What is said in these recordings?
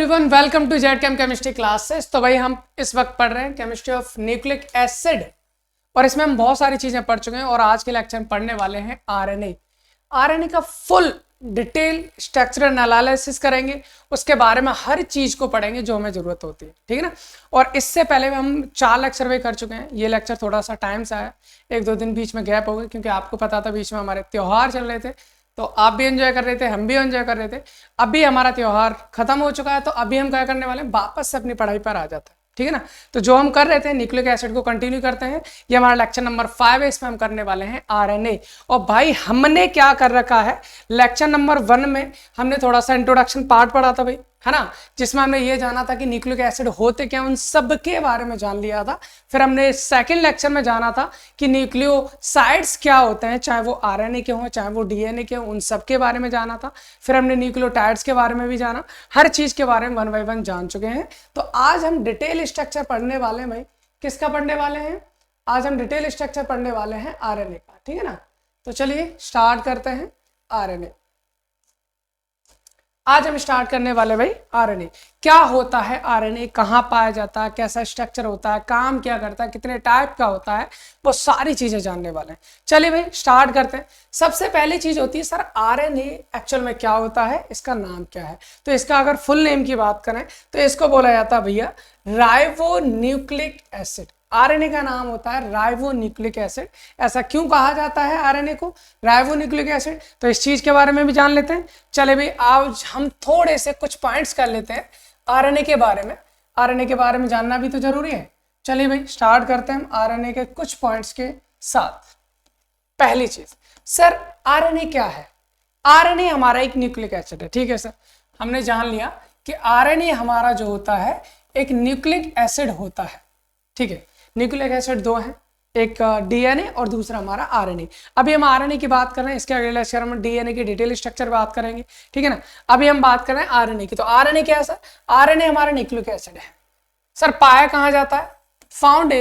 Everyone, welcome to Z chemistry classes. तो भाई हम इस वक्त पढ़ रहे हैं केमिस्ट्री ऑफ न्यूक्लिक एसिड और इसमें हम बहुत सारी चीजें पढ़ चुके हैं और आज के लेक्चर में पढ़ने वाले हैं आरएनए। आरएनए का फुल डिटेल स्ट्रक्चरल एनालिसिस करेंगे, उसके बारे में हर चीज को पढ़ेंगे जो हमें जरूरत होती है, ठीक है ना। और इससे पहले हम 4 लेक्चर भी कर चुके हैं। ये लेक्चर थोड़ा सा टाइम से आया, 1-2 दिन बीच में गैप हो गए क्योंकि आपको पता था बीच में हमारे त्योहार चल रहे थे, तो आप भी एंजॉय कर रहे थे, हम भी एंजॉय कर रहे थे। अभी हमारा त्योहार खत्म हो चुका है, तो अभी हम क्या करने वाले हैं, वापस से अपनी पढ़ाई पर आ जाते हैं, ठीक है ना। तो जो हम कर रहे थे न्यूक्लिक एसिड को कंटिन्यू करते हैं। ये हमारा लेक्चर नंबर 5 है, इसमें हम करने वाले हैं आरएनए। और भाई हमने क्या कर रखा है, लेक्चर नंबर 1 में हमने थोड़ा सा इंट्रोडक्शन पार्ट पढ़ा था भाई, है ना, जिसमें हमने ये जाना था कि न्यूक्लिक एसिड होते क्या, उन सब के बारे में जान लिया था। फिर हमने सेकंड लेक्चर में जाना था कि न्यूक्लियोसाइड्स क्या होते हैं, चाहे वो आरएनए के हों चाहे वो डीएनए के हों, उन सब के बारे में जाना था। फिर हमने न्यूक्लियोटाइड्स के बारे में भी जाना, हर चीज के बारे में 1 बाय 1 जान चुके हैं। तो आज हम डिटेल स्ट्रक्चर पढ़ने वाले हैं भाई। किसका पढ़ने वाले हैं? आज हम डिटेल स्ट्रक्चर पढ़ने वाले हैं आरएनए का, ठीक है ना। तो चलिए स्टार्ट करते हैं आरएनए। आज हम स्टार्ट करने वाले भाई आरएनए। क्या होता है आरएनए, कहाँ पाया जाता है, कैसा स्ट्रक्चर होता है, काम क्या करता है, कितने टाइप का होता है, वो सारी चीजें जानने वाले हैं। चलिए भाई स्टार्ट करते हैं। सबसे पहली चीज होती है सर आरएनए एक्चुअल में क्या होता है, इसका नाम क्या है। तो इसका अगर फुल नेम की बात करें तो इसको बोला जाता है भैया राइबोन्यूक्लिक एसिड। आरएनए का नाम होता है राइबोन्यूक्लिक एसिड। ऐसा क्यों कहा जाता है आरएनए को राइबोन्यूक्लिक एसिड, तो इस चीज के बारे में भी जान लेते हैं। चले भाई आज हम थोड़े से कुछ पॉइंट्स कर लेते हैं आरएनए के बारे में। आरएनए के बारे में जानना भी तो जरूरी है। चलिए भाई स्टार्ट करते हैं हम आरएनए के कुछ पॉइंट्स के साथ। पहली चीज सर आरएनए क्या है। आरएनए हमारा एक न्यूक्लिक एसिड है, ठीक है सर। हमने जान लिया कि आरएनए हमारा जो होता है एक न्यूक्लिक एसिड होता है, ठीक है। न्यूक्लिक एसिड 2 हैं, एक डीएनए और दूसरा हमारा आरएनए। अभी हम आरएनए की बात कर रहे हैं, इसके अगले लेक्चर में डीएनए की डिटेल स्ट्रक्चर बात करेंगे, ठीक है ना। अभी हम बात कर रहे हैं आरएनए की। तो आरएनए क्या है सर? आरएनए हमारा न्यूक्लिक एसिड है सर। पाया कहाँ जाता है? Found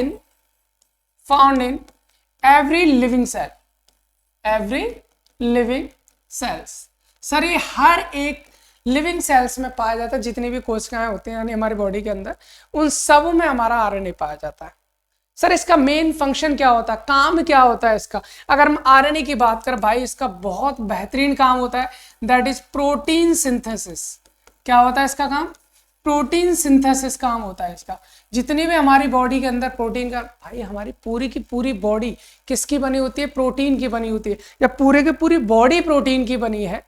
in every living cell, every living cells. Sir ये हर एक लिविंग सेल्स में पाया जाता है, जितनी भी कोशिकाएं होती हैं यानी हमारी बॉडी के अंदर, उन सब में हमारा आरएनए पाया जाता है। सर इसका मेन फंक्शन क्या होता है, काम क्या होता है इसका? अगर हम आरएनए की बात करें भाई, इसका बहुत बेहतरीन काम होता है, दैट इज प्रोटीन सिंथेसिस। क्या होता है इसका काम? प्रोटीन सिंथेसिस काम होता है इसका। जितनी भी हमारी बॉडी के अंदर प्रोटीन का, भाई हमारी पूरी की पूरी बॉडी किसकी बनी होती है? प्रोटीन की बनी होती है। या पूरे की पूरी बॉडी प्रोटीन की बनी है।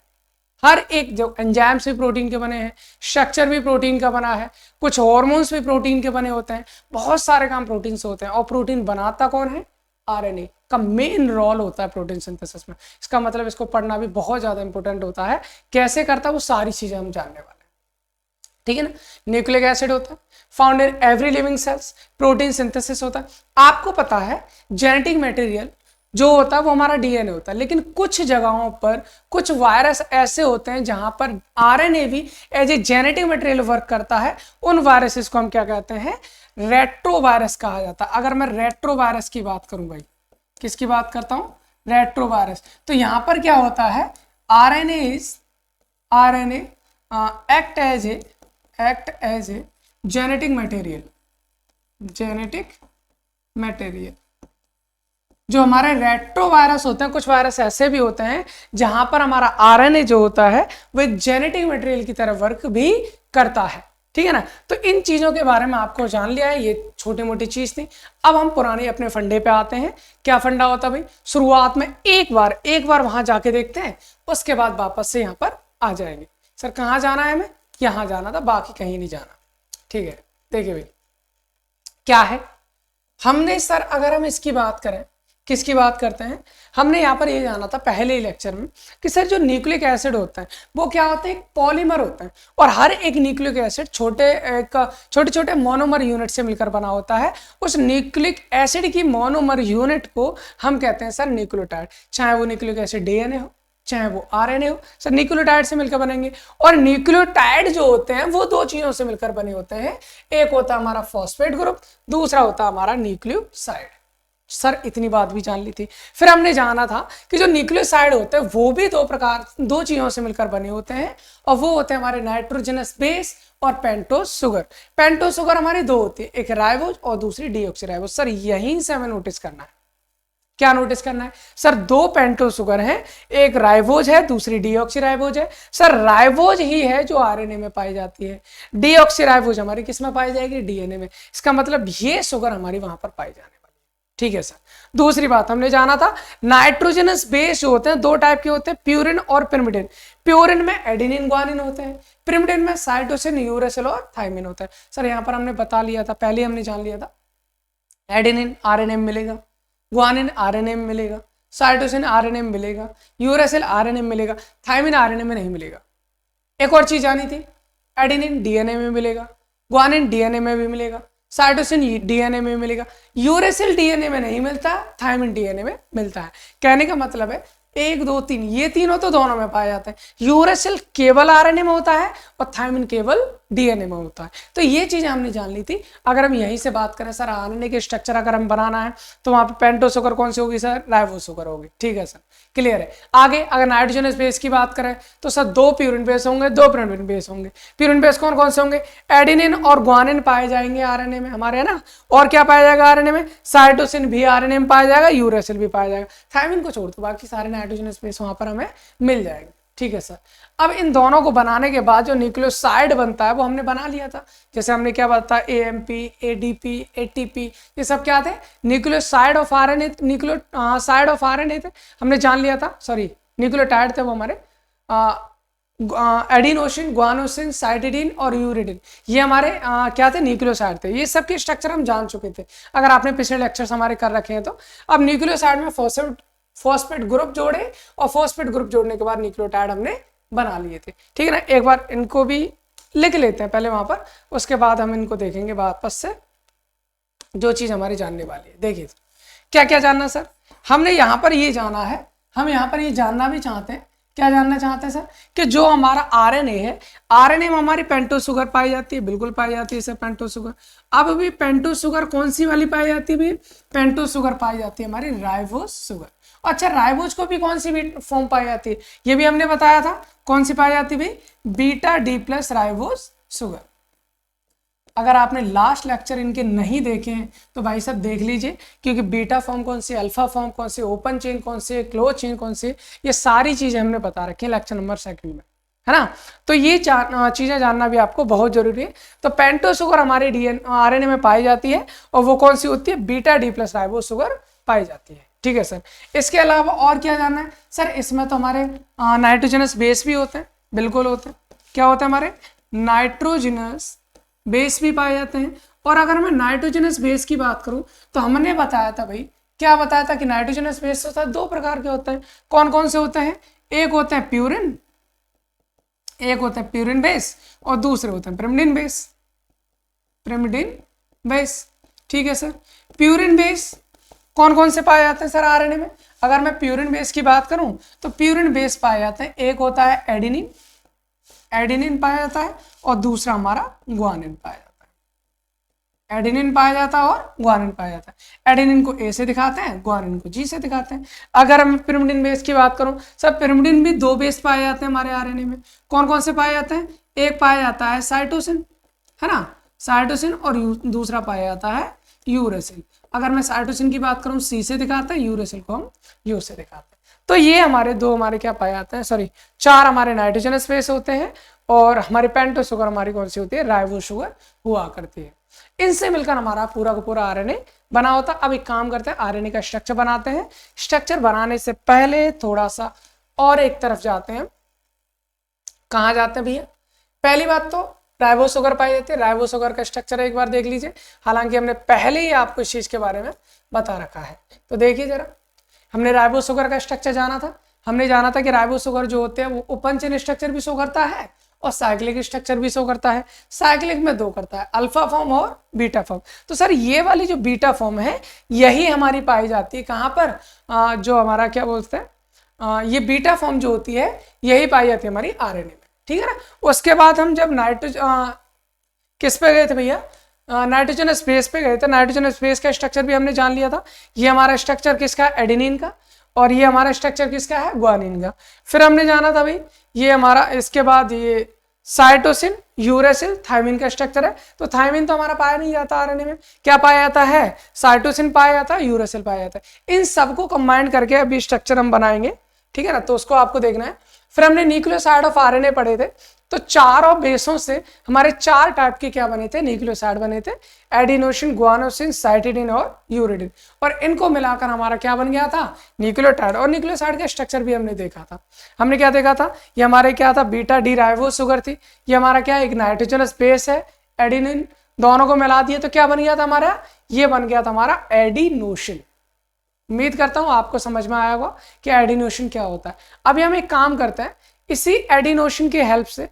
हर एक जो एंजाइम्स भी प्रोटीन के बने हैं, स्ट्रक्चर भी प्रोटीन का बना है, कुछ हार्मोन्स भी प्रोटीन के बने होते हैं, बहुत सारे काम प्रोटीन से होते हैं। और प्रोटीन बनाता कौन है? आरएनए का मेन रोल होता है प्रोटीन सिंथेसिस में। इसका मतलब इसको पढ़ना भी बहुत ज्यादा इंपॉर्टेंट होता है। कैसे करता है वो सारी चीजें हम जानने वाले हैं, ठीक है ना। न्यूक्लिक एसिड होता है, found in every living sales, protein synthesis होता है। आपको पता है जेनेटिक मटेरियल जो होता है वो हमारा डीएनए होता है, लेकिन कुछ जगहों पर कुछ वायरस ऐसे होते हैं जहां पर आरएनए भी as a genetic material work करता है। उन वायरसेस को हम क्या कहते हैं? रेट्रोवायरस कहा जाता है। अगर मैं रेट्रोवायरस की बात करूं भाई, किसकी बात करता हूं? रेट्रोवायरस। तो यहां पर क्या होता है? RNA act as a genetic material. जो हमारे रेट्रोवायरस होते हैं, कुछ वायरस ऐसे भी होते हैं जहां पर हमारा आरएनए जो होता है वो एक जेनेटिक मटेरियल की तरह वर्क भी करता है, ठीक है ना। तो इन चीजों के बारे में आपको जान लिया है, ये छोटी मोटी चीज थी। अब हम पुराने अपने फंडे पे आते हैं। क्या फंडा होता है भाई? शुरुआत में एक बार वहां जाके देखते हैं, उसके बाद वापस से यहाँ पर आ जाएंगे। सर कहाँ जाना है? हमें यहाँ जाना था, बाकी कहीं नहीं जाना, ठीक है। देखिए भाई क्या है, हमने सर अगर हम इसकी बात करें, किसकी बात करते हैं, हमने यहाँ पर ये जाना था पहले ही लेक्चर में कि सर जो न्यूक्लिक एसिड होता है वो क्या होता है? एक पॉलीमर होता है। और हर एक न्यूक्लिक एसिड छोटे छोटे मोनोमर यूनिट से मिलकर बना होता है। उस न्यूक्लिक एसिड की मोनोमर यूनिट को हम कहते हैं सर न्यूक्लियोटाइड। चाहे वो न्यूक्लिक एसिड डीएनए हो चाहे वो आरएनए हो, सर न्यूक्लियोटाइड से मिलकर बनेंगे। और न्यूक्लियोटाइड जो होते हैं वो 2 चीजों से मिलकर बने होते हैं। एक होता है हमारा फॉस्फेट ग्रुप, दूसरा होता है हमारा न्यूक्लियोसाइड। सर इतनी बात भी जान ली थी। फिर हमने जाना था कि जो न्यूक्लियोसाइड होते हैं वो भी 2 चीजों से मिलकर बने होते हैं, और वो होते हैं हमारे नाइट्रोजनस बेस और पेंटोस शुगर। पेंटोस शुगर हमारी दो होती है, एक राइबोज और दूसरी डीऑक्सीराइबोज। सर यहीं से हमें नोटिस करना है, क्या नोटिस करना है सर, दो पेंटोस शुगर हैं, एक राइबोज है दूसरी डीऑक्सीराइबोज है। सर राइबोज ही है जो आरएनए में पाई जाती है, डीऑक्सीराइबोज हमारी किस में पाई जाएगी, डीएनए में। इसका मतलब ये शुगर हमारी वहां पर पाई जाने वाली है, ठीक है सर। दूसरी बात हमने जाना था, नाइट्रोजनस बेस जो होते हैं दो टाइप के होते हैं, प्यूरिन और पिरिमिडिन। प्यूरिन में एडेनिन ग्वानिन होते हैं, पिरिमिडिन में साइटोसिन यूरेसिल और थायमिन होता है। सर यहाँ पर हमने बता लिया था, पहले हमने जान लिया था, एडेनिन आरएनए में मिलेगा, ग्वानिन आरएनए में मिलेगा, साइटोसिन आरएनए में मिलेगा, यूरेसिल आरएनए में मिलेगा, थायमिन आरएनए में नहीं मिलेगा। एक और चीज जानी थी, एडेनिन डीएनए में मिलेगा, ग्वानिन डीएनए में भी मिलेगा, साइटोसिन डीएनए में मिलेगा, यूरेसिल डीएनए में नहीं मिलता, थायमिन डीएनए में मिलता है। कहने का मतलब है 1 2 3 ये तीनों तो दोनों में पाए जाते हैं, यूरेसिल केवल आरएनए में होता है और थायमिन केवल डीएनए में होता है। तो ये चीजें हमने जान ली थी। अगर हम यहीं से बात करें सर, आरएनए के स्ट्रक्चर अगर हम बनाना है तो वहां पे पेंटोस शुगर कौन सी होगी सर, राइबोज शुगर होगी, ठीक है सर, क्लियर है। आगे अगर नाइट्रोजनस बेस की बात करें तो सर 2 प्यूरिन बेस होंगे, 2 पिरिमिडिन बेस होंगे। प्यूरिन बेस कौन कौन से होंगे, एडेनिन और ग्वानिन पाए जाएंगे आरएनए में हमारे, है ना। और क्या पाया जाएगा आरएनए में, साइटोसिन भी आरएनए में पाया जाएगा, यूरेसिल भी पाया जाएगा, थायमिन को छोड़ दो बाकी सारे नाइट्रोजनस बेस वहां पर हमें मिल जाएंगे, ठीक है सर। अब इन दोनों को बनाने के बाद जो न्यूक्लियोसाइड बनता है वो हमने बना लिया था, जैसे हमने क्या बताया, एएमपी, एडीपी, एटीपी, ये सब क्या थे, nucleoside of RNA, nucleoside of RNA थे, हमने जान लिया था, सॉरी न्यूक्लियोटाइड थे वो हमारे, एडिनोसिन, ग्वानोसिन, साइटिडीन और यूरिडिन, ये हमारे क्या थे, न्यूक्लियोसाइड थे। ये सब के स्ट्रक्चर हम जान चुके थे अगर आपने पिछले लेक्चर्स हमारे कर रखे हैं तो। अब न्यूक्लियोसाइड में फॉस्फेट ग्रुप जोड़े और फॉस्फेट ग्रुप जोड़ने के बाद न्यूक्लियोटाइड हमने बना लिए थे, ठीक है ना। एक बार इनको भी लिख लेते हैं पहले वहां पर, उसके बाद हम इनको देखेंगे वापस से जो चीज हमारी जानने वाली है। देखिए तो क्या क्या जानना सर, हमने यहाँ पर ये जाना है, हम यहाँ पर ये जानना भी चाहते हैं, क्या जानना चाहते हैं सर, कि जो हमारा आरएनए है, आरएनए में हमारी पेंटोस शुगर पाई जाती है, बिल्कुल पाई जाती है सर पेंटोस शुगर। अब भी पेंटोस शुगर कौन सी वाली पाई जाती है, पेंटोस शुगर पाई जाती है हमारी राइबोज शुगर। अच्छा राइबोज को भी कौन सी फॉर्म पाई जाती है, ये भी हमने बताया था, कौन सी पाई जाती है, beta D plus ribose sugar. अगर आपने लास्ट लेक्चर इनके नहीं देखे हैं तो भाई साहब देख लीजिए, क्योंकि बीटा फॉर्म कौन सी, अल्फा फॉर्म कौन सी, ओपन चेन कौन सी, क्लोज चेन कौन सी, ये सारी चीजें हमने बता रखी है लेक्चर नंबर 2 में, है ना। तो ये चीजें जानना भी आपको बहुत जरूरी है। तो पेंटोस शुगर हमारे आरएनए में पाई जाती है और वो कौन सी होती है, beta D plus ribose sugar पाई जाती है, ठीक है सर। इसके अलावा और क्या जानना है सर, इसमें तो हमारे नाइट्रोजनस बेस भी होते हैं, बिल्कुल होते हैं, क्या होते हैं हमारे नाइट्रोजनस बेस भी पाए जाते हैं। और अगर मैं नाइट्रोजनस बेस की बात करूं तो हमने बताया था भाई, क्या बताया था कि नाइट्रोजनस बेस होता है 2 प्रकार के होते हैं, कौन कौन से होते हैं, एक होते हैं प्यूरिन, एक होते हैं प्यूरिन बेस और दूसरे होते हैं पिरिमिडिन बेस, पिरिमिडिन बेस, ठीक है सर। प्यूरिन बेस कौन कौन से पाए जाते हैं सर आरएनए में, अगर मैं प्यूरिन बेस की बात करूं तो प्यूरिन बेस पाए जाते हैं, एक होता है एडेनिन, एडेनिन पाया जाता है और दूसरा हमारा ग्वानिन पाया जाता है, एडेनिन पाया जाता है और ग्वानिन पाया जाता है। एडेनिन को ए से दिखाते हैं, ग्वानिन को जी से दिखाते हैं। अगर हम पिरिमिडिन बेस की बात करूं, सब पिरिमिडिन भी 2 बेस पाए जाते हैं हमारे आरएनए में, कौन कौन से पाए जाते हैं, एक पाया जाता है साइटोसिन, है ना, साइटोसिन, और दूसरा पाया जाता है यूरेसिल। अगर मैं साइटोसिन की बात करूं सी से दिखाते हैं, यूरेसिल को हम यू से दिखाते हैं। तो ये हमारे 2 हमारे क्या पाए जाते हैं, सॉरी 4 हमारे नाइट्रोजनस बेस होते हैं और हमारी पेंटोस शुगर हमारी कौन सी होती है, राइबोज शुगर हुआ करती है। इनसे मिलकर हमारा पूरा का पूरा आरएनए बना होता है। अब एक काम करते हैं, आरएनए का स्ट्रक्चर बनाते हैं। स्ट्रक्चर बनाने से पहले थोड़ा सा और एक तरफ जाते हैं, कहाँ जाते हैं भैया, पहली बात तो राइबोज शुगर पाई जाती है, राइबोज शुगर का स्ट्रक्चर एक बार देख लीजिए, हालांकि हमने पहले ही आपको इस चीज के बारे में बता रखा है। तो देखिए जरा, हमने राइबोज शुगर का स्ट्रक्चर जाना था, हमने जाना था कि राइबोज शुगर जो होते हैं वो ओपन चेन स्ट्रक्चर भी शो करता है और साइक्लिक स्ट्रक्चर भी शो करता है। साइक्लिक में 2 करता है, अल्फा फॉर्म और बीटा फॉर्म। तो सर ये वाली जो बीटा फॉर्म है यही हमारी पाई जाती है कहाँ पर, जो हमारा क्या बोलते हैं, ये बीटा फॉर्म जो होती है यही पाई जाती है हमारी आरएनए में, ठीक है ना। उसके बाद हम जब किस पे गए थे भैया, नाइट्रोजनस बेस पे गए थे। नाइट्रोजनस बेस का स्ट्रक्चर भी हमने जान लिया था, ये हमारा स्ट्रक्चर किसका है, एडेनिन का, और ये हमारा स्ट्रक्चर किसका है, ग्वानिन का। फिर हमने जाना था भाई ये हमारा, इसके बाद ये साइटोसिन, यूरेसिल, थायमिन का स्ट्रक्चर है। तो थायमिन तो हमारा पाया नहीं जाता आरएनए में, क्या पाया जाता है? साइटोसिन पाया जाता है, यूरेसिल पाया जाता है। इन सबको कंबाइन करके अभी स्ट्रक्चर हम बनाएंगे, ठीक है ना। तो उसको आपको देखना है। फिर हमने न्यूक्लियोसाइड ऑफ आरएनए पढ़े थे। तो चारों बेसों से हमारे 4 टाइप के क्या बने थे? न्यूक्लियोसाइड बने थे, एडिनोसिन, गुआनोसिन, साइटिडिन और यूरिडिन। और इनको मिलाकर हमारा क्या बन गया था? न्यूक्लियोटाइड। और न्यूक्लियोसाइड का स्ट्रक्चर भी हमने देखा था। हमने क्या देखा था? ये हमारे क्या था? बीटा डी राइबो शुगर थी। ये हमारा क्या? एक नाइट्रोजनस बेस है, एडिनिन। दोनों को मिला दिए तो क्या बन गया था हमारा? ये बन गया था हमारा एडिनोसिन। उम्मीद करता हूं आपको समझ में आया होगा कि एडिनोसिन क्या होता है। अभी हम एक काम करते हैं, इसी एडिनोसिन की हेल्प से,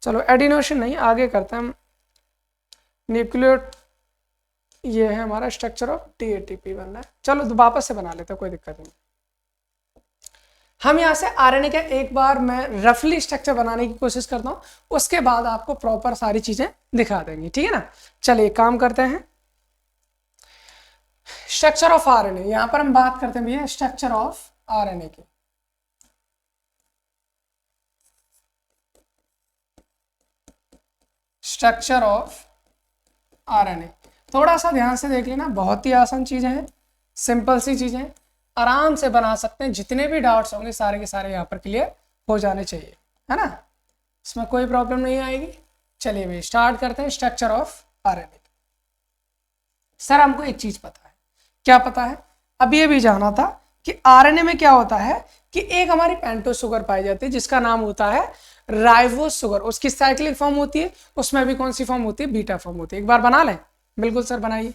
चलो एडिनोसिन नहीं, आगे करते हैं हम न्यूक्लियो, ये है हमारा स्ट्रक्चर ऑफ डीएटीपी बनना है। चलो वापस से बना लेते हैं, कोई दिक्कत नहीं। हम यहाँ से आरएनए का एक बार मैं रफली स्ट्रक्चर बनाने की कोशिश करता हूँ, उसके बाद आपको प्रॉपर सारी चीजें दिखा देंगे, ठीक है ना। चलिए काम करते हैं। स्ट्रक्चर ऑफ आरएनए, यहां पर हम बात करते हैं भैया स्ट्रक्चर ऑफ आरएनए की। स्ट्रक्चर ऑफ आरएनए थोड़ा सा ध्यान से देख लेना, बहुत ही आसान चीजें हैं, सिंपल सी चीजें, आराम से बना सकते हैं। जितने भी डाउट्स होंगे सारे के सारे यहाँ पर क्लियर हो जाने चाहिए, है ना, इसमें कोई प्रॉब्लम नहीं आएगी। चलिए भाई स्टार्ट करते हैं स्ट्रक्चर ऑफ आरएनए। सर हमको एक चीज पता है, क्या पता है? अब ये भी जाना था कि आरएनए में क्या होता है कि एक हमारी पेंटोस शुगर पाई जाती है जिसका नाम होता है राइबोस शुगर। उसकी साइक्लिक फॉर्म होती है, उसमें भी कौन सी फॉर्म होती है? बीटा फॉर्म होती है। एक बार बना लें? बिल्कुल सर बनाइए।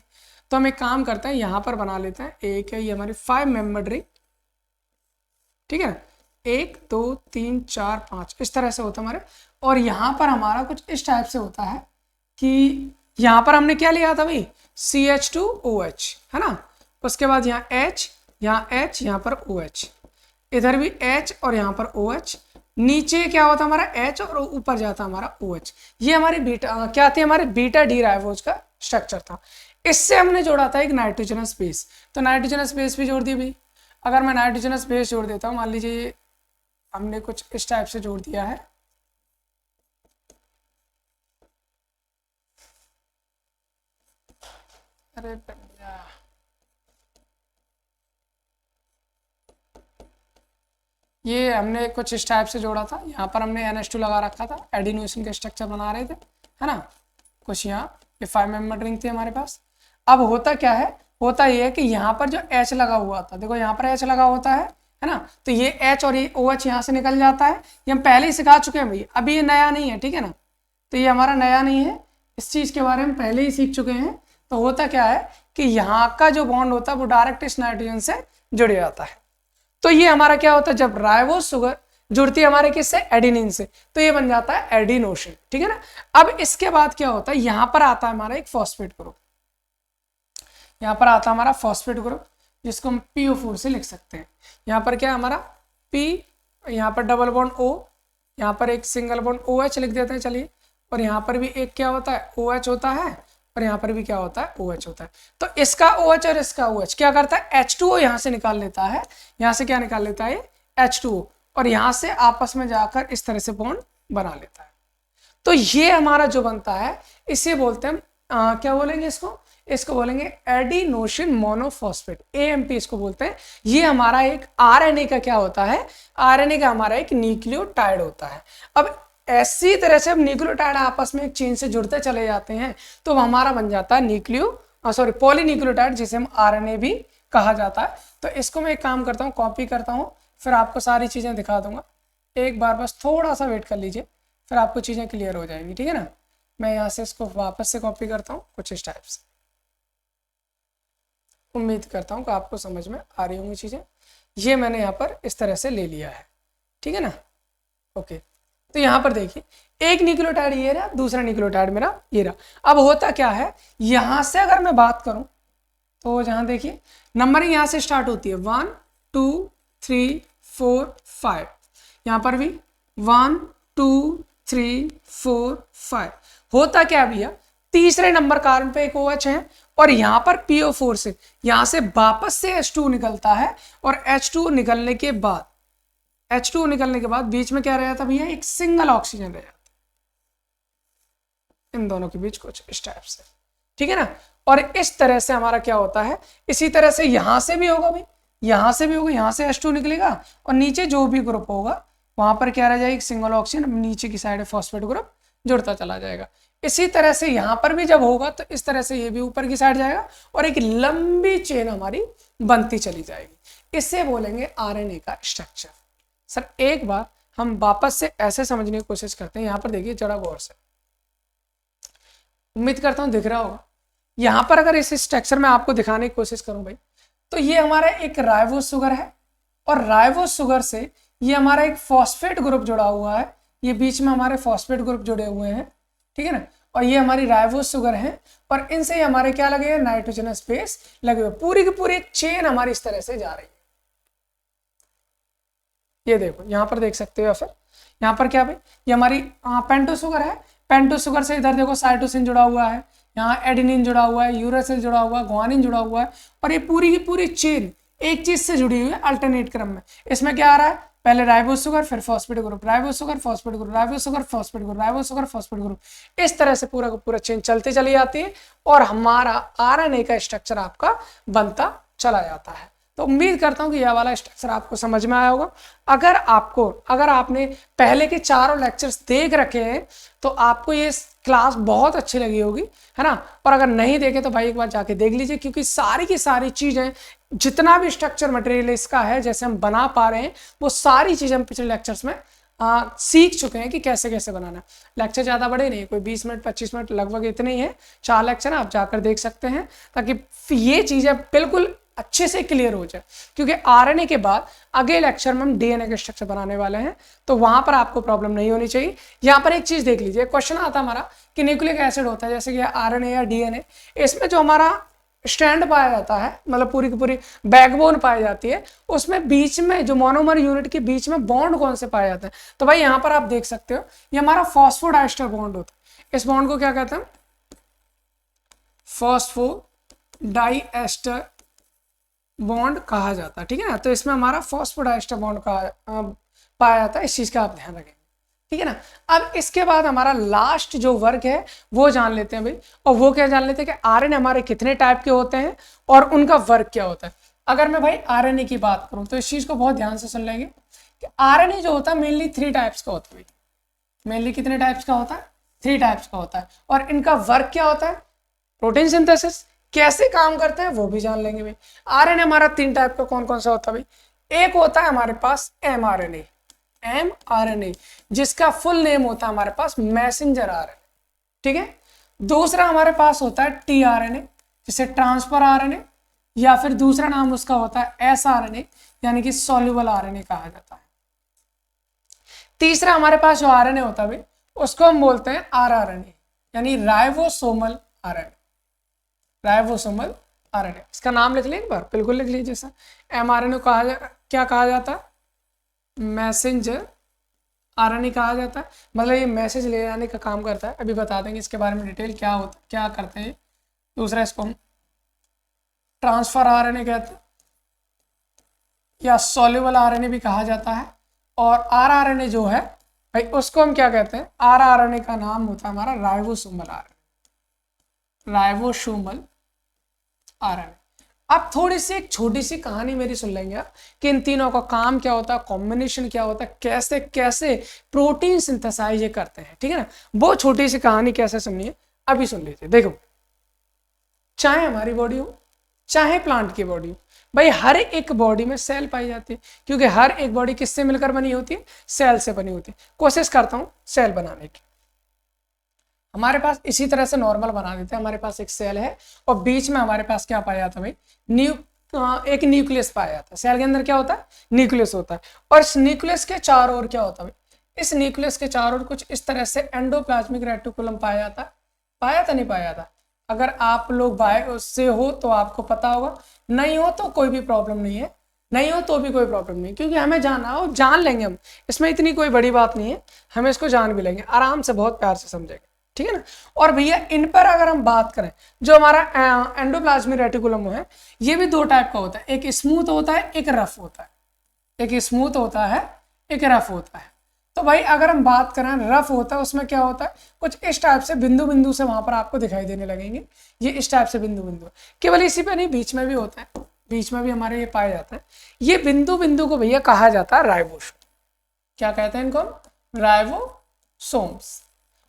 तो हम एक काम करते हैं, यहां पर बना लेते हैं। एक है ये हमारी 5 मेंबर्ड रिंग, ठीक है, 1 2 3 4 5 इस तरह से होता है हमारे। और यहां पर हमारा कुछ इस टाइप से होता है कि यहां पर हमने क्या लिया था भाई? CH2OH, है ना। उसके बाद यहाँ H, यहाँ H, यहाँ पर OH, इधर भी H और यहाँ पर OH। नीचे क्या होता हमारा? H और ऊपर जाता हमारा OH। ये हमारी बीटा क्या थी? हमारे बीटा डी राइबोज का स्ट्रक्चर था। इससे हमने जोड़ा था एक नाइट्रोजनस बेस। तो नाइट्रोजनस बेस भी जोड़ दी भाई। अगर मैं नाइट्रोजनस बेस जोड़ देता हूँ, मान लीजिए हमने कुछ इस टाइप से जोड़ दिया है, अरे ये हमने कुछ इस टाइप से जोड़ा था। यहाँ पर हमने NH2 लगा रखा था, एडिनोसिन का स्ट्रक्चर बना रहे थे, है ना। कुछ यहाँ ये 5 मेंबर रिंग थी हमारे पास। अब होता क्या है? होता ये है कि यहाँ पर जो H लगा हुआ था, देखो यहाँ पर H लगा होता है ना। तो ये H और ये OH यहाँ से निकल जाता है। ये हम पहले ही सिखा चुके हैं भाई, अभी ये नया नहीं है, ठीक है ना। तो ये हमारा नया नहीं है, इस चीज़ के बारे में पहले ही सीख चुके हैं। तो होता क्या है कि यहाँ का जो बॉन्ड होता है वो डायरेक्ट इस नाइट्रोजन से जुड़ जाता है। तो ये हमारा क्या होता है? जब राइबोस शुगर जुड़ती है हमारे किससे? एडिनिन से, तो ये बन जाता है एडिनोसिन, ठीक है ना। अब इसके बाद क्या होता है? यहां पर आता है हमारा एक फॉस्फेट ग्रुप, यहां पर आता है हमारा फॉस्फेट ग्रुप, जिसको हम PO4 से लिख सकते हैं। यहाँ पर क्या है हमारा? P, यहाँ पर डबल बॉन्ड O, यहाँ पर एक सिंगल बॉन्ड OH लिख देते हैं, चलिए। और यहाँ पर भी एक क्या होता है? OH होता है। और यहाँ पर भी क्या होता है? OH होता है। तो इसका OH और इसका OH क्या करता है? H2O यहाँ से निकाल लेता है। यहाँ से क्या निकाल लेता है? H2O, और यहाँ से आपस में जाकर इस तरह से बॉन्ड बना लेता है। तो ये हमारा जो बनता है इसे बोलते हैं क्या बोलेंगे इसको? इसको बोलेंगे एडिनोसिन मोनोफॉस्फेट, AMP इसको बोलते हैं। ये हमारा एक आरएनए का क्या होता है? आरएनए का हमारा एक न्यूक्लियोटाइड होता है। अब ऐसी तरह से हम न्यूक्लियोटाइड आपस में एक चेन से जुड़ते चले जाते हैं तो हमारा बन जाता है पॉलीन्यूक्लियोटाइड, जिसे हम आरएनए भी कहा जाता है। तो इसको मैं एक काम करता हूँ, कॉपी करता हूँ, फिर आपको सारी चीजें दिखा दूंगा। एक बार बस थोड़ा सा वेट कर लीजिए, फिर आपको चीजें क्लियर हो जाएंगी, ठीक है ना। मैं यहाँ से इसको वापस से कॉपी करता हूँ कुछ इस टाइप से। उम्मीद करता हूँ कि आपको समझ में आ रही होंगी चीजें। ये मैंने यहाँ पर इस तरह से ले लिया है, ठीक है ना। ओके, तो यहाँ पर देखिए एक न्यूक्लियोटाइड ये रहा, दूसरा न्यूक्लियोटाइड मेरा ये रहा। अब होता क्या है, यहाँ से अगर मैं बात करूं तो जहाँ देखिए नंबरिंग यहाँ से स्टार्ट होती है 1 2 3 4 5, यहाँ पर भी 1 2 3 4 5। होता क्या भैया, तीसरे नंबर कार्बन पे एक OH है और यहाँ पर PO4 से यहाँ से वापस से H2 निकलता है, और H2 निकलने के बाद बीच में क्या रह जाता भैया? एक सिंगल ऑक्सीजन रह जाता। इन दोनों के बीच कुछ इस टाइप से, ठीक है ना। और इस तरह से हमारा क्या होता है, इसी तरह से यहां से भी होगा भाई, यहां से भी होगा, यहां से H2 निकलेगा और नीचे जो भी ग्रुप होगा वहां पर क्या रह जाएगी, सिंगल ऑक्सीजन, नीचे की साइड फॉस्फेट ग्रुप जुड़ता चला जाएगा। इसी तरह से यहां पर भी जब होगा तो इस तरह से ये भी ऊपर की साइड जाएगा और एक लंबी चेन हमारी बनती चली जाएगी। इससे बोलेंगे आरएनए का स्ट्रक्चर। सर एक बार हम वापस से ऐसे समझने की कोशिश करते हैं, यहां पर देखिए जरा गौर से, उम्मीद करता हूं दिख रहा होगा। यहां पर अगर इस स्ट्रक्चर में आपको दिखाने की कोशिश करूं भाई, तो ये हमारा एक राइबोस शुगर है और राइबोस शुगर से ये हमारा एक फॉस्फेट ग्रुप जुड़ा हुआ है, ये बीच में हमारे फॉस्फेट ग्रुप जुड़े हुए हैं, ठीक है ना। और ये हमारी राइबोस शुगर है और इनसे ही हमारे क्या लगे हैं, नाइट्रोजनस बेस लगे हुए। पूरी की पूरी एक चेन हमारी इस तरह से जा रही है। ये देखो यहाँ पर देख सकते हो, या फिर यहाँ पर क्या भाई, ये हमारी पेंटो शुगर है, पेंटो शुगर से इधर देखो साइटोसिन जुड़ा हुआ है, यहाँ एडेनिन जुड़ा हुआ है, यूरासिल जुड़ा हुआ है, ग्वानिन जुड़ा हुआ है और ये पूरी की पूरी चेन एक चीज से जुड़ी हुई है अल्टरनेट क्रम में। इसमें क्या आ रहा है, पहले राइबोस शुगर, फिर phosphate group, ribose sugar, phosphate group, ribose sugar, phosphate group, ribose sugar, phosphate group, इस तरह से पूरा का पूरा चेन चलती चली जाती है और हमारा आरएनए का स्ट्रक्चर आपका बनता चला जाता है। तो उम्मीद करता हूं कि यह वाला स्ट्रक्चर आपको समझ में आया होगा। अगर आपने पहले के चारों लेक्चर्स देख रखे हैं तो आपको ये क्लास बहुत अच्छी लगी होगी, है ना। और अगर नहीं देखे तो भाई एक बार जाके देख लीजिए, क्योंकि सारी की सारी चीजें, जितना भी स्ट्रक्चर मटेरियल इसका है, जैसे हम बना पा रहे हैं, वो सारी चीजें हम पिछले लेक्चर्स में सीख चुके हैं कि कैसे कैसे बनाना है। लेक्चर ज़्यादा बड़े नहीं, कोई 20 मिनट 25 मिनट लगभग इतने ही है, 4 लेक्चर आप जाकर देख सकते हैं, ताकि ये चीज़ें बिल्कुल अच्छे से क्लियर हो जाए। क्योंकि आरएनए के बाद अगले लेक्चर में हम डीएनए के स्ट्रक्चर बनाने वाले हैं, तो वहां पर आपको प्रॉब्लम नहीं होनी चाहिए। यहाँ पर एक चीज़ देख लीजिए, क्वेश्चन आता हमारा कि न्यूक्लिक एसिड होता है, जैसे कि आरएनए या डीएनए, इसमें जो हमारा स्ट्रैंड पाया जाता है, मतलब पूरी की पूरी बैकबोन पाई जाती है, उसमें बीच में जो मोनोमर यूनिट के बीच में बॉन्ड कौन से पाए जाते हैं, तो भाई यहाँ पर आप देख सकते हो ये हमारा फॉस्फोडाइस्टर बॉन्ड होता है। इस बॉन्ड को क्या कहते हैं, फॉस्फोडाइएस्टर बॉन्ड कहा जाता है, ठीक है ना। तो इसमें हमारा फॉस्फोडाइस्टर बॉन्ड पाया जाता है, इस चीज का आप ध्यान रखें, ठीक है ना। अब इसके बाद हमारा लास्ट जो वर्क है वो जान लेते हैं भाई, और वो क्या जान लेते हैं कि आरएनए हमारे कितने टाइप के होते हैं और उनका वर्क क्या होता है। अगर मैं भाई आरएनए की बात करूं तो इस चीज को बहुत ध्यान से सुन लेंगे कि आरएनए जो होता है मेनली 3 टाइप्स का होता है। मेनली कितने टाइप्स का होता है, 3 टाइप्स का होता है। और इनका वर्क क्या होता है, प्रोटीन सिंथेसिस, कैसे काम करते हैं वो भी जान लेंगे भाई। आरएनए हमारा 3 टाइप का कौन कौन सा होता है भाई। एक होता है हमारे पास एमआरएनए, जिसका फुल नेम होता है हमारे पास मैसेंजर आरएनए, ठीक है। दूसरा हमारे पास होता है टीआरएनए, जिसे ट्रांसफर आरएनए, या फिर दूसरा नाम उसका होता है एसआरएनए, यानी कि सॉल्युबल आरएनए कहा जाता है। तीसरा हमारे पास जो आरएनए होता है भाई, उसको हम बोलते हैं आरआरएनए, यानी राइबोसोमल आरएनए, राइबोसोमल आरएनए। इसका नाम लिख लें एक बार, बिल्कुल लिख लीजिए सर। एमआरएनए क्या कहा जाता है, मैसेंजर आरएनए कहा जाता है, मतलब ये मैसेज ले जाने का काम करता है। अभी बता देंगे इसके बारे में डिटेल, क्या होता है, क्या करते हैं। दूसरा इसको हम ट्रांसफर आरएनए कहते हैं, या सॉल्युबल आरएनए भी कहा जाता है। और आरआरएनए जो है भाई, उसको हम क्या कहते हैं, आरआरएनए का नाम होता है हमारा राइबोसोमल आरएनए, राइबोसोमल आरएनए। अब थोड़ी सी एक छोटी सी कहानी मेरी सुन लेंगे आप कि इन तीनों का काम क्या होता है, कॉम्बिनेशन क्या होता है, कैसे कैसे प्रोटीन सिंथेसाइज ये करते हैं, ठीक है ना। वो छोटी सी कहानी कैसे सुननी है अभी सुन लीजिए। देखो, चाहे हमारी बॉडी हो चाहे प्लांट की बॉडी हो भाई, हर एक बॉडी में सेल पाई जाती है, क्योंकि हर एक बॉडी किससे मिलकर बनी होती है, सेल से बनी होती है। कोशिश करता हूं सेल बनाने की। हमारे पास इसी तरह से नॉर्मल बना देते हैं। हमारे पास एक सेल है और बीच में हमारे पास क्या पाया जाता है भाई, एक न्यूक्लियस पाया जाता है। सेल के अंदर क्या होता है, न्यूक्लियस होता है। और इस न्यूक्लियस के चारों ओर क्या होता है भाई, इस न्यूक्लियस के चारों ओर कुछ इस तरह से एंडोप्लाज्मिक रेटिकुलम पाया जाता है। पाया था नहीं पाया था, अगर आप लोग बायो से हो तो आपको पता होगा, नहीं हो तो कोई भी प्रॉब्लम नहीं है, नहीं हो तो भी कोई प्रॉब्लम नहीं, क्योंकि हमें जाना हो जान लेंगे हम, इसमें इतनी कोई बड़ी बात नहीं है, हम इसको जान भी लेंगे आराम से, बहुत प्यार से समझेंगे, ठीक है ना। और भैया इन पर अगर हम बात करें, जो हमारा एंडोप्लाज्मिक रेटिकुलम है, ये भी 2 टाइप का होता है, एक स्मूथ होता है, एक रफ होता है। एक स्मूथ होता है, एक रफ होता है। तो तो भाई अगर हम बात करें रफ होता है, उसमें क्या होता है, कुछ इस टाइप से बिंदु बिंदु से वहां पर आपको दिखाई देने लगेंगे, ये इस टाइप से बिंदु बिंदु। केवल इसी पे नहीं, बीच में भी होता है, बीच में भी हमारे ये पाया जाता है। ये बिंदु बिंदु को भैया कहा जाता है राइबोसोम। क्या कहते हैं इनको? राइबोसोम्स।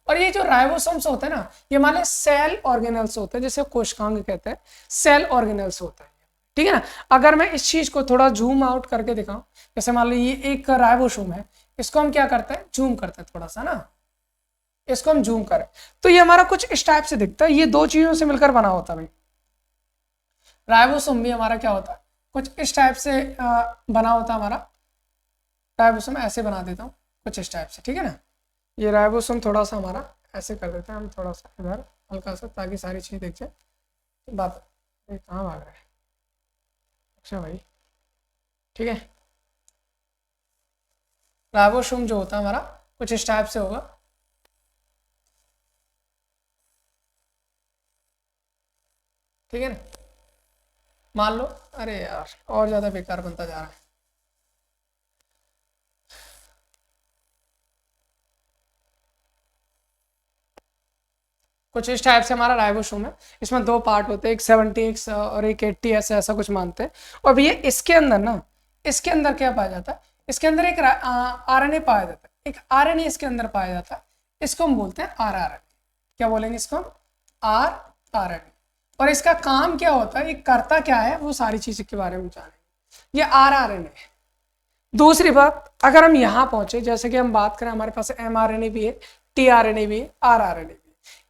और ये जो राइबोसोम्स होते हैं ना, ये हमारे सेल ऑर्गेनल्स होते हैं, जैसे कोशिकांग कहते हैं, सेल ऑर्गेनल्स होते हैं, ठीक है ना। अगर मैं इस चीज को थोड़ा जूम आउट करके दिखाऊं, जैसे मान लो ये एक राइबोसोम है, इसको हम क्या करते हैं, जूम करते हैं थोड़ा सा ना, इसको हम जूम करें तो ये हमारा कुछ इस टाइप से दिखता है। ये दो चीजों से मिलकर बना होता है भाई। राइबोसोम भी हमारा क्या होता है, कुछ इस टाइप से बना होता है हमारा। राइबोसोम ऐसे बना देता हूँ कुछ इस टाइप से, ठीक है ना। ये राइबोसोम थोड़ा सा हमारा ऐसे कर देते हैं हम, थोड़ा सा इधर हल्का सा, ताकि सारी चीज दिख जाए। बात कहाँ भाग रहा है, अच्छा भाई, ठीक है। राइबोसोम जो होता है हमारा कुछ इस टाइप से होगा, ठीक है ना। मान लो, अरे यार और ज्यादा बेकार बनता जा रहा है। कुछ इस टाइप से हमारा राइबोसोम है। इसमें दो पार्ट होते हैं, एक 70 और एक 80 ऐसा कुछ मानते हैं। और भैया इसके अंदर ना, इसके अंदर क्या पाया जाता है, इसके अंदर एक आरएनए पाया जाता है, एक आरएनए इसके अंदर पाया जाता है। इसको हम बोलते हैं आरआरएनए। क्या बोलेंगे इसको हम? आरआरएनए। और इसका काम क्या होता है, ये करता क्या है, वो सारी चीज़ों के बारे में जानेंगे। ये आरआरएनए है। दूसरी बात, अगर हम यहाँ पहुंचे, जैसे कि हम बात करें, हमारे पास एमआरएनए भी है, टीआरएनए भी है, आरआरएनए भी है।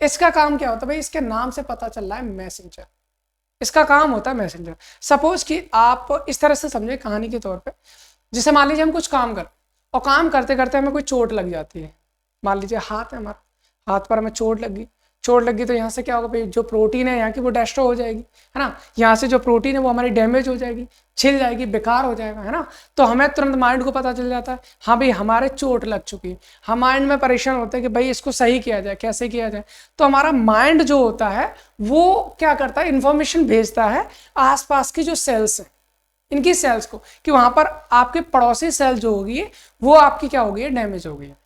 इसका काम क्या होता है भाई, इसके नाम से पता चल रहा है मैसेंजर। इसका काम होता है मैसेंजर। सपोज कि आप इस तरह से समझे कहानी के तौर पे, जैसे मान लीजिए हम कुछ काम कर, और काम करते करते हमें कोई चोट लग जाती है। मान लीजिए हाथ है हमारा, हाथ पर हमें चोट लगी तो यहाँ से क्या होगा भाई, जो प्रोटीन है यहाँ की वो डिस्ट्रॉय हो जाएगी, है ना। यहाँ से जो प्रोटीन है वो हमारी डैमेज हो जाएगी, छिल जाएगी, बेकार हो जाएगा, है ना। तो हमें तुरंत माइंड को पता चल जाता है, हाँ भाई हमारे चोट लग चुकी है। हम माइंड में परेशान होते हैं कि भाई इसको सही किया जाए, कैसे किया जाए। तो हमारा माइंड जो होता है वो क्या करता है, इंफॉर्मेशन भेजता है आसपास की जो सेल्स हैं, इनकी सेल्स को, कि वहां पर आपके पड़ोसी सेल जो होगी वो आपकी क्या हो गई है, डैमेज हो गई है।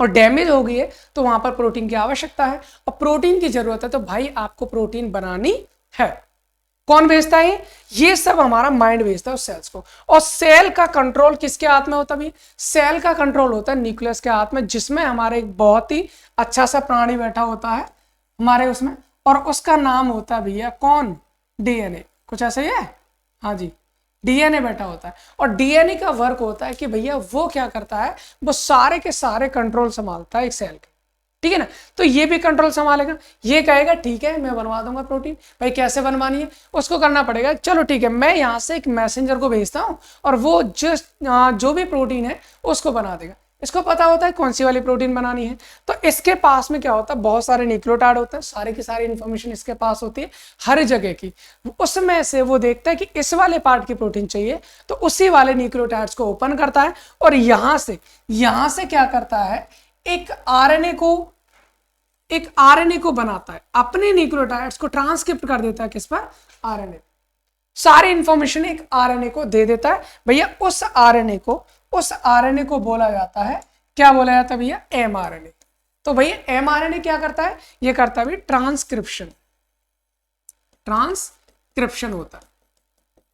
और डैमेज हो गई है तो वहां पर प्रोटीन की आवश्यकता है, और प्रोटीन की जरूरत है, तो भाई आपको प्रोटीन बनानी है। कौन भेजता है? ये सब हमारा माइंड भेजता है उस सेल्स को। और सेल का कंट्रोल किसके हाथ में होता है? सेल का कंट्रोल होता है न्यूक्लियस के हाथ में, जिसमें हमारे एक बहुत ही अच्छा सा प्राणी बैठा होता है हमारे उसमें, और उसका नाम होता है भैया कौन? डीएनए। कुछ ऐसा ही है, हाँ जी, डीएनए बैठा होता है। और डीएनए का वर्क होता है कि भैया वो क्या करता है, वो सारे के सारे कंट्रोल संभालता है एक सेल के, ठीक है ना। तो ये भी कंट्रोल संभालेगा, ये कहेगा ठीक है मैं बनवा दूंगा प्रोटीन। भाई कैसे बनवानी है, उसको करना पड़ेगा, चलो ठीक है मैं यहाँ से एक मैसेंजर को भेजता हूँ और वो जो भी प्रोटीन है उसको बना देगा। इसको पता होता है कौन सी वाली प्रोटीन बनानी है। तो इसके पास में क्या होता है, बहुत सारे न्यूक्लियोटाइड होते हैं, सारी की सारी इंफॉर्मेशन इसके पास होती है हर जगह की। उसमें से वो देखता है कि इस वाले पार्ट की प्रोटीन चाहिए, तो उसी वाले न्यूक्लियोटाइड्स को ओपन करता है, और यहां से क्या करता है, एक आरएनए को बनाता है, अपने न्यूक्लियोटाइड्स को ट्रांसक्रिप्ट कर देता है किस पर? आरएनए। सारी इंफॉर्मेशन एक आरएनए को दे देता है भैया। उस आरएनए को बोला जाता है, क्या बोला जाता है भैया? एमआरएनए। तो भैया एमआरएनए क्या करता है? ये करता है भाई ट्रांसक्रिप्शन होता है।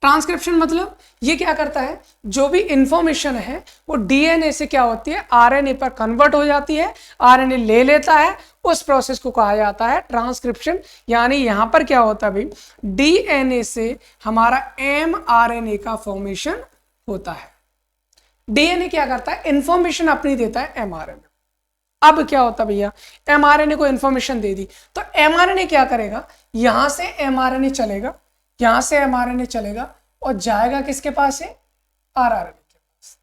ट्रांसक्रिप्शन मतलब ये क्या करता है, जो भी इंफॉर्मेशन है वो डीएनए से क्या होती है, आरएनए पर कन्वर्ट हो जाती है, आरएनए ले लेता है, उस प्रोसेस को कहा जाता है ट्रांसक्रिप्शन। यानी यहां पर क्या होता है भाई, डीएनए से हमारा एमआरएनए का फॉर्मेशन होता है। डीएनए क्या करता है, इंफॉर्मेशन अपनी देता है एमआरएनए। अब क्या होता है भैया, एमआरएनए को इंफॉर्मेशन दे दी, तो एमआरएनए क्या करेगा, यहां से एमआरएनए चलेगा और जाएगा किसके पास है? आरआरएनए के पास।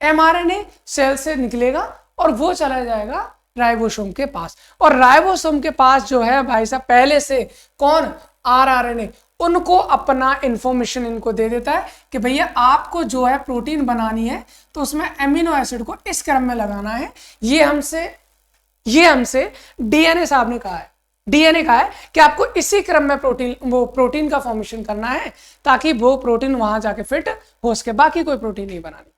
एमआरएनए सेल से निकलेगा और वो चला जाएगा राइबोसोम के पास, और राइबोसोम के पास जो है भाई साहब पहले से कौन? आरआरएनए। उनको अपना इंफॉर्मेशन इनको दे देता है कि भैया आपको जो है प्रोटीन बनानी है, तो उसमें अमीनो एसिड को इस क्रम में लगाना है। ये हमसे डीएनए साहब ने कहा है, डीएनए कहा है कि आपको इसी क्रम में प्रोटीन का फॉर्मेशन करना है, ताकि वो प्रोटीन वहां जाके फिट हो सके, बाकी कोई प्रोटीन नहीं बनानी।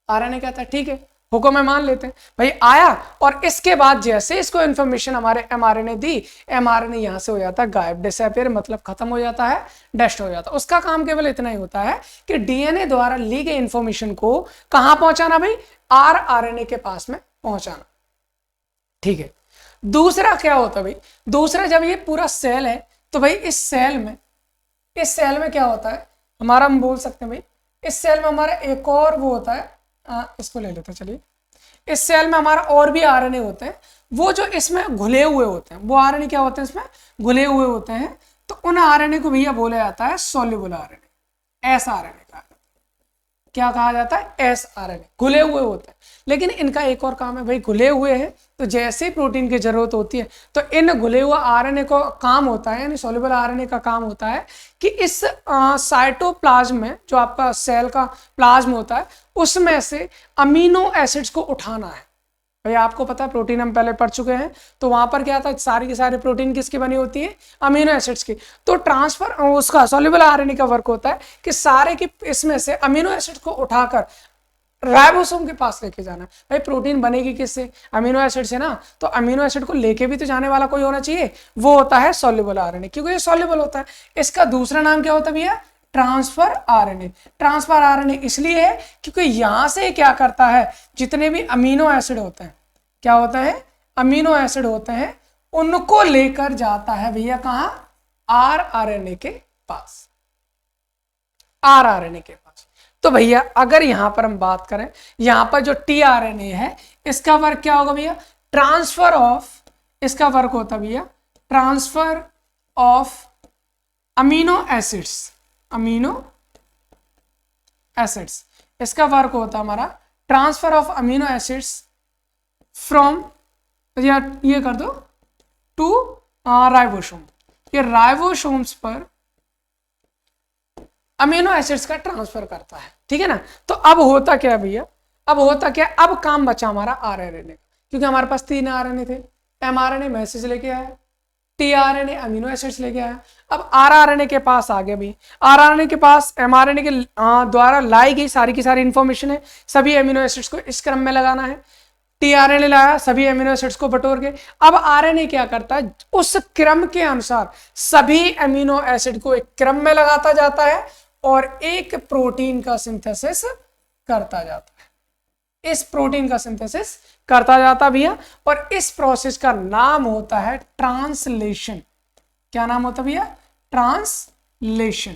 आरएनए कहता है ठीक है हुक्म है मान लेते हैं भाई आया, और इसके बाद जैसे इसको इंफॉर्मेशन हमारे mRNA दी, mRNA यहां से हो जाता है गायब, डिसअपीयर मतलब खत्म हो जाता है, डस्ट हो जाता है। उसका काम केवल इतना ही होता है कि डीएनए द्वारा ली गई इंफॉर्मेशन को कहां पहुंचाना भाई, आरआरएनए के पास में पहुंचाना। ठीक है, दूसरा क्या होता है भाई, दूसरा जब ये पूरा सेल है तो भाई इस सेल में क्या होता है हमारा, हम बोल सकते हैं भाई इस सेल में हमारा एक और वो होता है, इसको ले लेते हैं चलिए, इस सेल में हमारा और भी आरएनए होते हैं, वो जो इसमें घुले हुए होते हैं, वो आरएनए क्या होते हैं इसमें घुले हुए होते हैं, तो उन आरएनए को भैया बोला जाता है सॉल्युबल आरएनए, एस आरएनए का क्या कहा जाता है, एस आरएनए, घुले हुए होते हैं। लेकिन इनका एक और काम है भाई, घुले हुए हैं तो जैसे ही प्रोटीन की जरूरत होती है तो इन घुले हुए आरएनए को काम होता है, यानी सॉल्युबल आरएनए का काम होता है कि इस साइटोप्लाज्म में जो आपका सेल का प्लाज्म होता है उसमें से अमीनो एसिड्स को उठाना है। भाई आपको पता है प्रोटीन हम पहले पढ़ चुके हैं, तो वहां पर क्या था, सारी की सारी प्रोटीन किसकी बनी होती है, अमीनो एसिड्स की। तो ट्रांसफर उसका सॉल्युबल आरएनए का वर्क होता है कि सारे की इसमें से अमीनो एसिड्स को उठाकर राइबोसोम के पास लेके जाना। भाई प्रोटीन बनेगी किससे, अमीनो एसिड से ना, तो अमीनो एसिड को लेके भी तो जाने वाला कोई होना चाहिए, वो होता है सॉल्युबल आरएनए, क्योंकि ये सॉल्युबल होता है। इसका दूसरा नाम क्या होता है भैया, ट्रांसफर आरएनए। ट्रांसफर आरएनए इसलिए है क्योंकि यहां से क्या करता है, जितने भी अमीनो एसिड होते हैं, क्या होता है, अमीनो एसिड होते हैं, उनको लेकर जाता है भैया कहां, आरआरएनए के पास, आरआरएनए के पास। तो भैया अगर यहां पर हम बात करें, यहां पर जो टीआरएनए है इसका वर्क क्या होगा भैया, ट्रांसफर ऑफ, इसका वर्क होता है भैया transfer of amino acids, amino acids, इसका वर्क होता है हमारा transfer of amino acids from, या ये कर दो, टू राइबोसोम। ये राइबोसोम्स पर अमीनो एसिड्स का ट्रांसफर करता है, ठीक है ना। तो अब होता क्या भैया, अब होता क्या, अब काम बचा हमारा आरआरएनए का, क्योंकि हमारे पास 3 आरएनए थे, एमआरएनए मैसेज लेके आया, टीआरएनए अमीनो एसिड्स लेके आया, अब आरआरएनए के पास आ गया भी, आरआरएनए के पास एमआरएनए के द्वारा लाई गई सारी की सारी इंफॉर्मेशन है, सभी अमीनो एसिड्स को इस क्रम में लगाना है, टीआरएनए लाया सभी अमीनो एसिड्स को बटोर के, अब आरएनए क्या करता है, उस क्रम के अनुसार सभी अमीनो एसिड को एक क्रम में लगाता जाता है और एक प्रोटीन का सिंथेसिस करता जाता है, इस प्रोटीन का सिंथेसिस करता जाता भैया, और इस प्रोसेस का नाम होता है ट्रांसलेशन। क्या नाम होता है भैया, ट्रांसलेशन।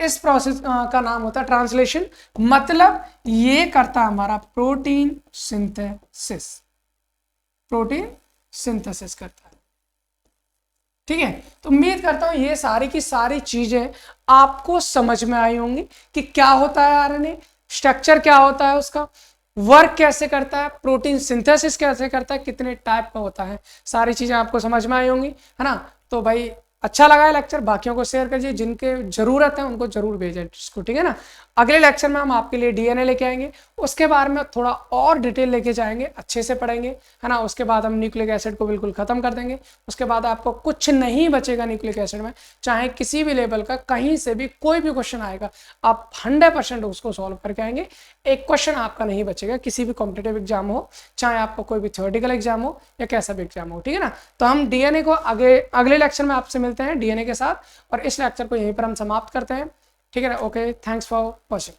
इस प्रोसेस का नाम होता है ट्रांसलेशन, मतलब ये करता है हमारा प्रोटीन सिंथेसिस, प्रोटीन सिंथेसिस करता है, ठीक है। तो उम्मीद करता हूं ये सारी की सारी चीजें आपको समझ में आई होंगी कि क्या होता है आरएनए, स्ट्रक्चर क्या होता है उसका, वर्क कैसे करता है, प्रोटीन सिंथेसिस कैसे करता है, कितने टाइप का होता है, सारी चीजें आपको समझ में आई होंगी, है ना। तो भाई अच्छा लगा है लेक्चर, बाकियों को शेयर कीजिए, जिनके जरूरत है उनको जरूर भेजें इसको, ठीक है ना। अगले लेक्चर में हम आपके लिए डीएनए लेके आएंगे, उसके बारे में थोड़ा और डिटेल लेके जाएंगे, अच्छे से पढ़ेंगे, है ना। उसके बाद हम न्यूक्लिक एसिड को बिल्कुल खत्म कर देंगे, उसके बाद आपको कुछ नहीं बचेगा न्यूक्लिक एसिड में, चाहे किसी भी लेवल का कहीं से भी कोई भी क्वेश्चन आएगा आप 100% उसको सॉल्व करके आएंगे, एक क्वेश्चन आपका नहीं बचेगा, किसी भी कॉम्पिटेटिव एग्जाम हो, चाहे आपको कोई भी थ्योरेटिकल एग्जाम हो या कैसा भी एग्जाम हो, ठीक है ना। तो हम डीएनए को अगले लेक्चर में आपसे मिलते हैं डीएनए के साथ, और इस लेक्चर को यहीं पर हम समाप्त करते हैं, ठीक है ना। Okay, thanks for watching.